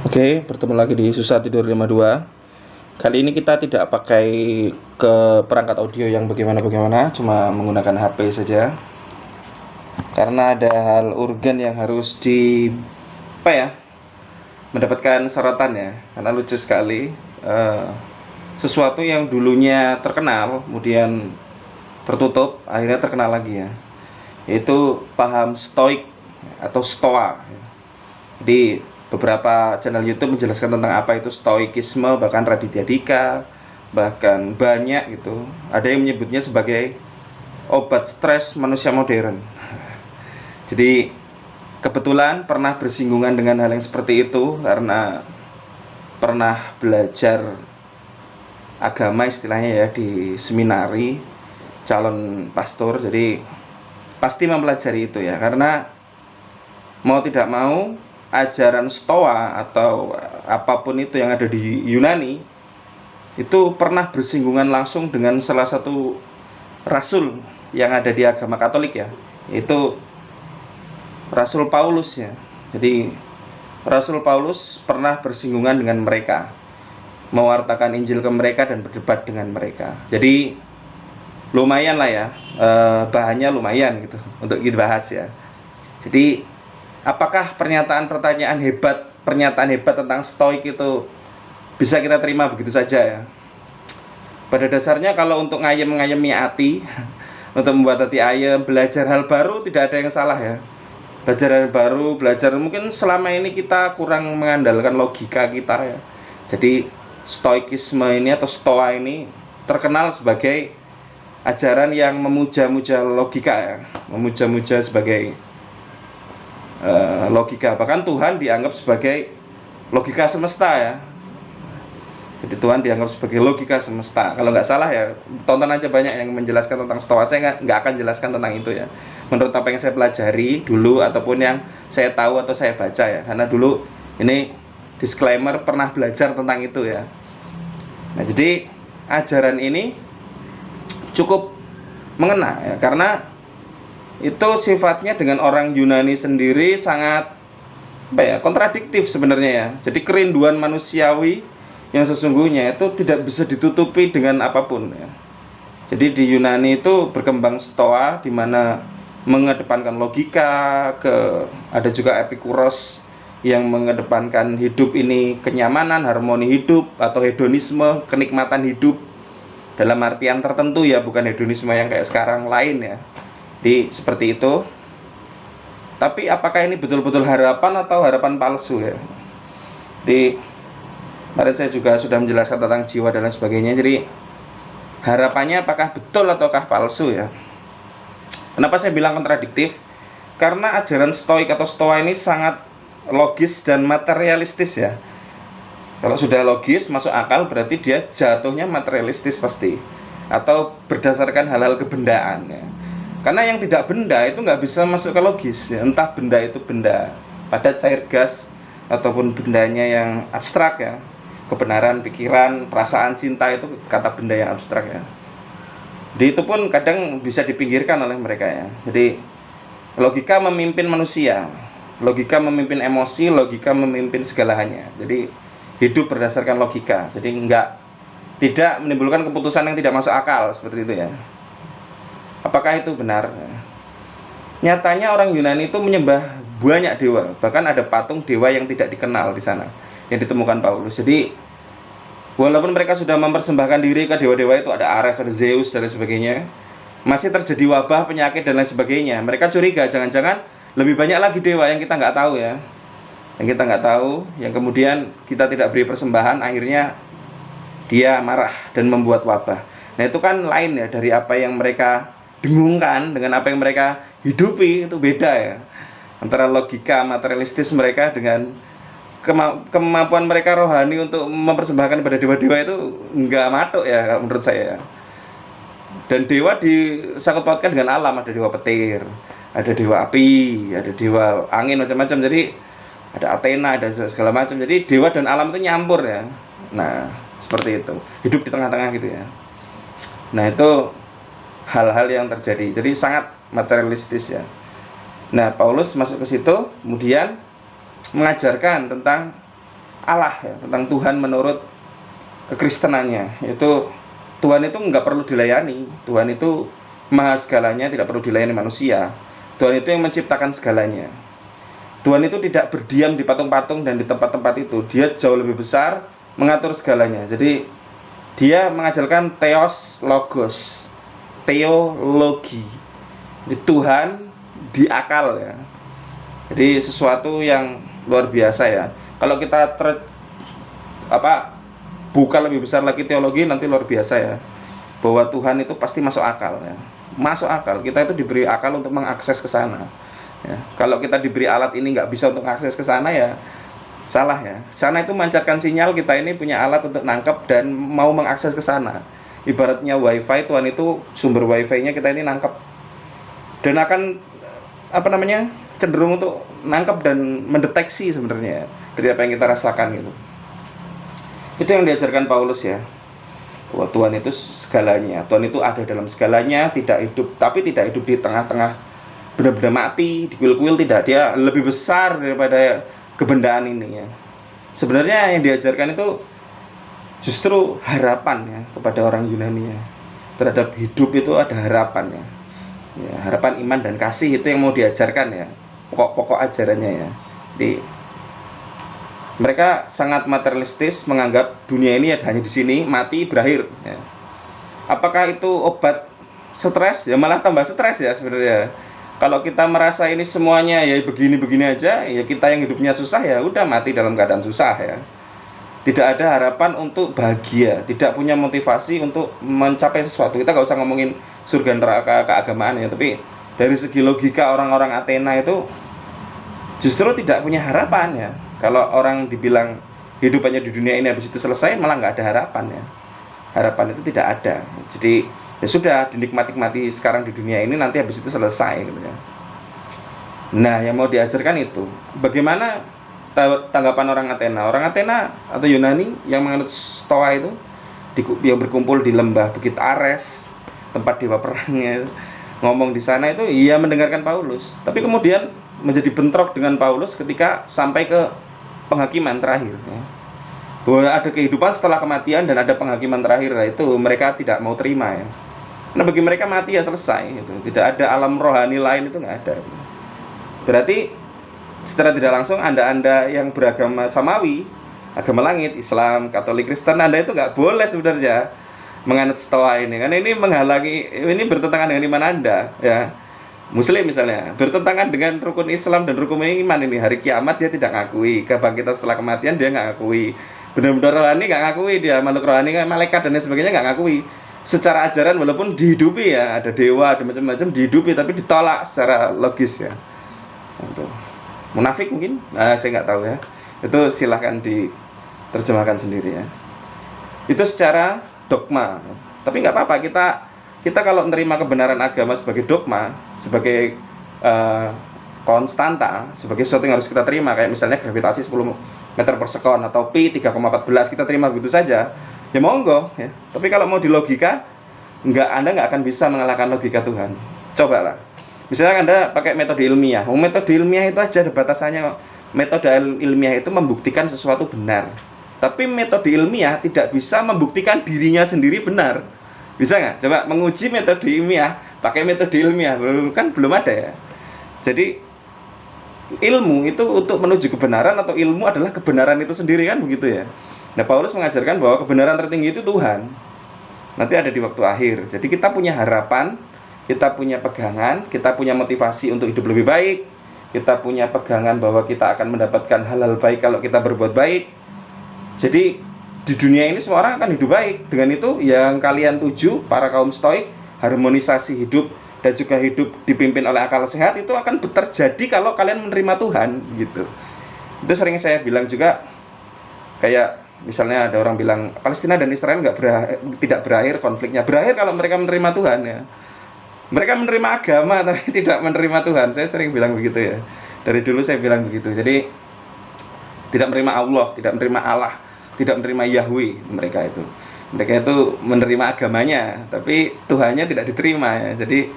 Oke, bertemu lagi di Susah Tidur 52. Kali ini kita tidak pakai ke perangkat audio yang bagaimana-bagaimana, cuma menggunakan HP saja. Karena ada hal urgen yang harus mendapatkan sorotan ya. Karena lucu sekali, sesuatu yang dulunya terkenal, kemudian tertutup, akhirnya terkenal lagi ya. Yaitu paham stoik atau stoa. Jadi beberapa channel YouTube menjelaskan tentang apa itu stoikisme, bahkan Raditya Dika, bahkan banyak gitu. Ada yang menyebutnya sebagai obat stres manusia modern. Jadi kebetulan pernah bersinggungan dengan hal yang seperti itu karena pernah belajar agama istilahnya ya di seminari calon pastor. Jadi pasti mempelajari itu ya, karena mau tidak mau ajaran Stoa atau apapun itu yang ada di Yunani itu pernah bersinggungan langsung dengan salah satu rasul yang ada di agama Katolik ya, yaitu Rasul Paulus ya. Jadi Rasul Paulus pernah bersinggungan dengan mereka, mewartakan Injil ke mereka dan berdebat dengan mereka. Jadi lumayan lah ya, bahannya lumayan gitu untuk dibahas ya. Jadi apakah pernyataan hebat tentang stoik itu bisa kita terima begitu saja ya? Pada dasarnya kalau untuk ngayem-ngayemi hati, untuk membuat hati ayem, belajar hal baru tidak ada yang salah ya. Belajar hal baru, mungkin selama ini kita kurang mengandalkan logika kita ya. Jadi stoikisme ini atau stoa ini terkenal sebagai ajaran yang memuja-muja logika ya, memuja-muja sebagai logika. Bahkan Tuhan dianggap sebagai logika semesta ya. Jadi Tuhan dianggap sebagai logika semesta. Kalau nggak salah ya, tonton aja banyak yang menjelaskan tentang stoa. Saya nggak akan jelaskan tentang itu ya, menurut apa yang saya pelajari dulu ataupun yang saya tahu atau saya baca ya. Karena dulu ini disclaimer pernah belajar tentang itu ya. Nah jadi ajaran ini cukup mengena ya, karena itu sifatnya dengan orang Yunani sendiri sangat kontradiktif sebenarnya ya. Jadi kerinduan manusiawi yang sesungguhnya itu tidak bisa ditutupi dengan apapun ya. Jadi di Yunani itu berkembang stoa di mana mengedepankan logika, ada juga Epikuros yang mengedepankan hidup ini kenyamanan, harmoni hidup atau hedonisme, kenikmatan hidup dalam artian tertentu ya, bukan hedonisme yang kayak sekarang lain ya. Jadi seperti itu. Tapi apakah ini betul-betul harapan atau harapan palsu ya? Di kemarin saya juga sudah menjelaskan tentang jiwa dan lain sebagainya. Jadi harapannya apakah betul ataukah palsu ya? Kenapa saya bilang kontradiktif? Karena ajaran stoik atau stoa ini sangat logis dan materialistis ya. Kalau sudah logis, masuk akal, berarti dia jatuhnya materialistis pasti, atau berdasarkan hal-hal kebendaan ya. Karena yang tidak benda itu nggak bisa masuk ke logis ya. Entah benda itu benda padat, cair, gas, ataupun bendanya yang abstrak ya. Kebenaran, pikiran, perasaan, cinta itu kata benda yang abstrak ya. Jadi itu pun kadang bisa dipinggirkan oleh mereka ya. Jadi logika memimpin manusia, logika memimpin emosi, logika memimpin segala hanya. Jadi hidup berdasarkan logika. Jadi tidak menimbulkan keputusan yang tidak masuk akal seperti itu ya. Apakah itu benar? Nyatanya orang Yunani itu menyembah banyak dewa, bahkan ada patung dewa yang tidak dikenal di sana yang ditemukan Paulus. Jadi walaupun mereka sudah mempersembahkan diri ke dewa-dewa itu, ada Ares, ada Zeus dan lain sebagainya, masih terjadi wabah, penyakit dan lain sebagainya. Mereka curiga jangan-jangan lebih banyak lagi dewa yang kita nggak tahu ya, yang kemudian kita tidak beri persembahan, akhirnya dia marah dan membuat wabah. Nah itu kan lain ya dari apa yang mereka dengungkan dengan apa yang mereka hidupi. Itu beda ya, antara logika materialistis mereka dengan kemampuan mereka rohani untuk mempersembahkan pada dewa-dewa itu nggak matuk ya menurut saya. Dan dewa disangkut pautkan dengan alam, ada dewa petir, ada dewa api, ada dewa angin, macam-macam. Jadi ada Athena, ada segala macam. Jadi dewa dan alam itu nyampur ya. Nah seperti itu, hidup di tengah-tengah gitu ya. Nah itu hal-hal yang terjadi, jadi sangat materialistis ya. Nah Paulus masuk ke situ, kemudian mengajarkan tentang Allah ya, tentang Tuhan menurut kekristenannya. Itu Tuhan itu nggak perlu dilayani. Tuhan itu maha segalanya, tidak perlu dilayani manusia. Tuhan itu yang menciptakan segalanya. Tuhan itu tidak berdiam di patung-patung dan di tempat-tempat itu. Dia jauh lebih besar, mengatur segalanya. Jadi dia mengajarkan theos logos, teologi. Di Tuhan di akal ya. Jadi sesuatu yang luar biasa ya. Kalau kita buka lebih besar lagi teologi, nanti luar biasa ya. Bahwa Tuhan itu pasti masuk akal ya. Masuk akal. Kita itu diberi akal untuk mengakses ke sana. Ya, kalau kita diberi alat ini nggak bisa untuk akses ke sana ya salah ya. Sana itu memancarkan sinyal, kita ini punya alat untuk nangkep dan mau mengakses ke sana. Ibaratnya wifi, Tuhan itu sumber wifi-nya, kita ini nangkep dan akan cenderung untuk nangkep dan mendeteksi sebenarnya dari apa yang kita rasakan gitu. Itu yang diajarkan Paulus ya. Bahwa Tuhan itu segalanya. Tuhan itu ada dalam segalanya, tidak hidup, tapi tidak hidup di tengah-tengah benar-benar mati, dikuil-kuil, tidak. Dia lebih besar daripada kebendaan ini ya. Sebenarnya yang diajarkan itu justru harapan ya kepada orang Yunani ya. Terhadap hidup itu ada harapan ya. Ya, harapan, iman dan kasih itu yang mau diajarkan ya. Pokok-pokok ajarannya ya. Jadi mereka sangat materialistis, menganggap dunia ini hanya di sini, mati, berakhir ya. Apakah itu obat stres? Ya malah tambah stres ya sebenarnya. Kalau kita merasa ini semuanya ya begini-begini aja, ya kita yang hidupnya susah ya udah mati dalam keadaan susah ya. Tidak ada harapan untuk bahagia, tidak punya motivasi untuk mencapai sesuatu. Kita nggak usah ngomongin surga neraka keagamaan ya, tapi dari segi logika orang-orang Athena itu justru tidak punya harapan ya. Kalau orang dibilang hidup hanya di dunia ini habis itu selesai, malah nggak ada harapan ya. Harapan itu tidak ada. Jadi ya sudah, dinikmati sekarang di dunia ini, nanti habis itu selesai gitu ya. Nah, yang mau diajarkan itu bagaimana tanggapan orang Athena. Orang Athena atau Yunani yang menganut Stoa itu yang berkumpul di lembah Bukit Ares, tempat dewa perangnya, ngomong di sana itu ia mendengarkan Paulus. Tapi kemudian menjadi bentrok dengan Paulus ketika sampai ke penghakiman terakhir ya. Bahwa ada kehidupan setelah kematian dan ada penghakiman terakhir, nah itu mereka tidak mau terima ya. Karena bagi mereka mati ya selesai gitu. Tidak ada alam rohani lain, itu nggak ada. Berarti secara tidak langsung Anda yang beragama samawi, agama langit, Islam, Katolik, Kristen, Anda itu nggak boleh sebenarnya menganut Stoa ini. Karena ini menghalangi, ini bertentangan dengan iman Anda ya. Muslim misalnya bertentangan dengan rukun Islam dan rukun iman ini. Hari kiamat dia tidak ngakui, kebangkitan setelah kematian dia nggak ngakui, benar-benar rohani nggak ngakui, dia makhluk rohani, malaikat dan lain sebagainya nggak ngakui. Secara ajaran walaupun dihidupi ya, ada dewa, ada macam-macam dihidupi, tapi ditolak secara logis ya. Untuk munafik mungkin, saya nggak tahu ya. Itu silahkan diterjemahkan sendiri ya. Itu secara dogma. Tapi nggak apa-apa, kita kalau menerima kebenaran agama sebagai dogma, sebagai konstanta, sebagai sesuatu yang harus kita terima, kayak misalnya gravitasi 10 meter per sekon atau pi 3,14, kita terima begitu saja, ya monggo ya. Tapi kalau mau di logika, Anda nggak akan bisa mengalahkan logika Tuhan. Cobalah. Misalnya Anda pakai metode ilmiah, metode ilmiah itu aja ada batasannya. Metode ilmiah itu membuktikan sesuatu benar, tapi metode ilmiah tidak bisa membuktikan dirinya sendiri benar. Bisa nggak? Coba menguji metode ilmiah pakai metode ilmiah, kan belum ada ya. Jadi ilmu itu untuk menuju kebenaran, atau ilmu adalah kebenaran itu sendiri, kan begitu ya. Nah, Paulus mengajarkan bahwa kebenaran tertinggi itu Tuhan. Nanti ada di waktu akhir. Jadi kita punya harapan, kita punya pegangan, kita punya motivasi untuk hidup lebih baik, kita punya pegangan bahwa kita akan mendapatkan hal-hal baik kalau kita berbuat baik. Jadi di dunia ini semua orang akan hidup baik. Dengan itu yang kalian tuju, para kaum stoik, harmonisasi hidup dan juga hidup dipimpin oleh akal sehat, itu akan terjadi kalau kalian menerima Tuhan gitu. Itu sering saya bilang juga, kayak misalnya ada orang bilang Palestina dan Israel tidak berakhir konfliknya. Berakhir kalau mereka menerima Tuhan ya. Mereka menerima agama tapi tidak menerima Tuhan. Saya sering bilang begitu ya. Dari dulu saya bilang begitu. Jadi tidak menerima Allah, tidak menerima Allah, tidak menerima Yahweh mereka itu. Mereka itu menerima agamanya, tapi Tuhannya tidak diterima ya. Jadi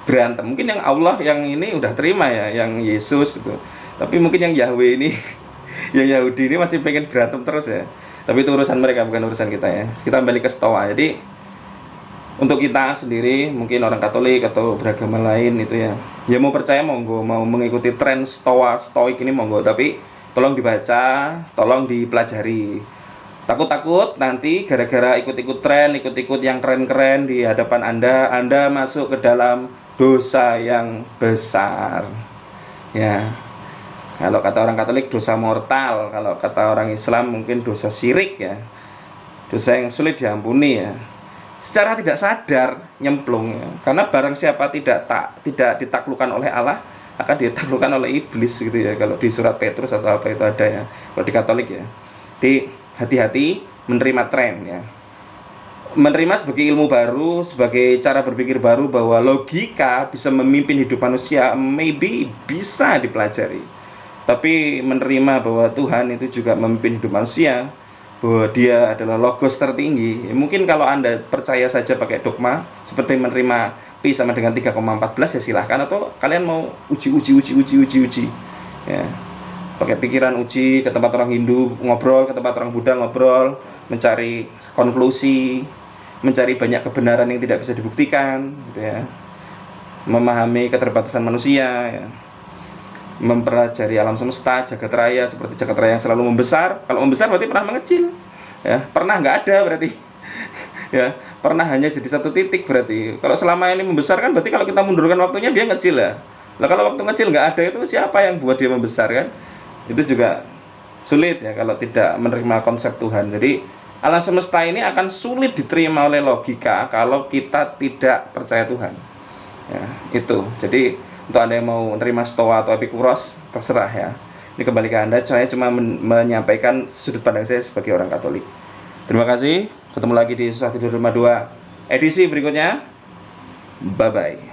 berantem. Mungkin yang Allah yang ini udah terima ya, yang Yesus itu. Tapi mungkin yang Yahweh ini Yang Yahudi ini masih pengen berantem terus ya. Tapi itu urusan mereka, bukan urusan kita ya. Kita kembali ke Stoa. Jadi untuk kita sendiri, mungkin orang Katolik atau beragama lain itu ya, ya mau percaya monggo, mau mengikuti tren stoik ini monggo, tapi tolong dibaca, tolong dipelajari. Takut-takut nanti gara-gara ikut-ikut tren, ikut-ikut yang keren-keren di hadapan Anda masuk ke dalam dosa yang besar. Ya. Kalau kata orang Katolik dosa mortal, kalau kata orang Islam mungkin dosa syirik ya. Dosa yang sulit diampuni ya. Secara tidak sadar nyemplung ya. Karena barang siapa tidak ditaklukkan oleh Allah akan ditaklukkan oleh iblis gitu ya. Kalau di surat Petrus atau apa itu ada ya. Kalau di Katolik ya. Jadi hati-hati menerima tren ya. Menerima sebagai ilmu baru, sebagai cara berpikir baru bahwa logika bisa memimpin hidup manusia, maybe bisa dipelajari. Tapi menerima bahwa Tuhan itu juga memimpin hidup manusia, bahwa dia adalah logos tertinggi. Ya, mungkin kalau Anda percaya saja pakai dogma, seperti menerima Pi sama dengan 3,14 ya silahkan, atau kalian mau uji. Ya. Pakai pikiran uji, ke tempat orang Hindu ngobrol, ke tempat orang Buddha ngobrol, mencari konklusi, mencari banyak kebenaran yang tidak bisa dibuktikan gitu ya. Memahami keterbatasan manusia ya. Mempelajari alam semesta, jagat raya, seperti jagat raya yang selalu membesar. Kalau membesar berarti pernah mengecil ya, pernah nggak ada berarti ya, pernah hanya jadi satu titik berarti. Kalau selama ini membesar kan berarti kalau kita mundurkan waktunya dia ngecil ya. Nah kalau waktu ngecil nggak ada, itu siapa yang buat dia membesar kan? Itu juga sulit ya kalau tidak menerima konsep Tuhan. Jadi alam semesta ini akan sulit diterima oleh logika kalau kita tidak percaya Tuhan ya, itu. Jadi untuk Anda yang mau menerima Stoa atau Epikuros terserah ya, ini kembali ke Anda. Saya cuma menyampaikan sudut pandang saya sebagai orang Katolik. Terima kasih, ketemu lagi di Susah Tidur Rumah 2 edisi berikutnya. Bye bye.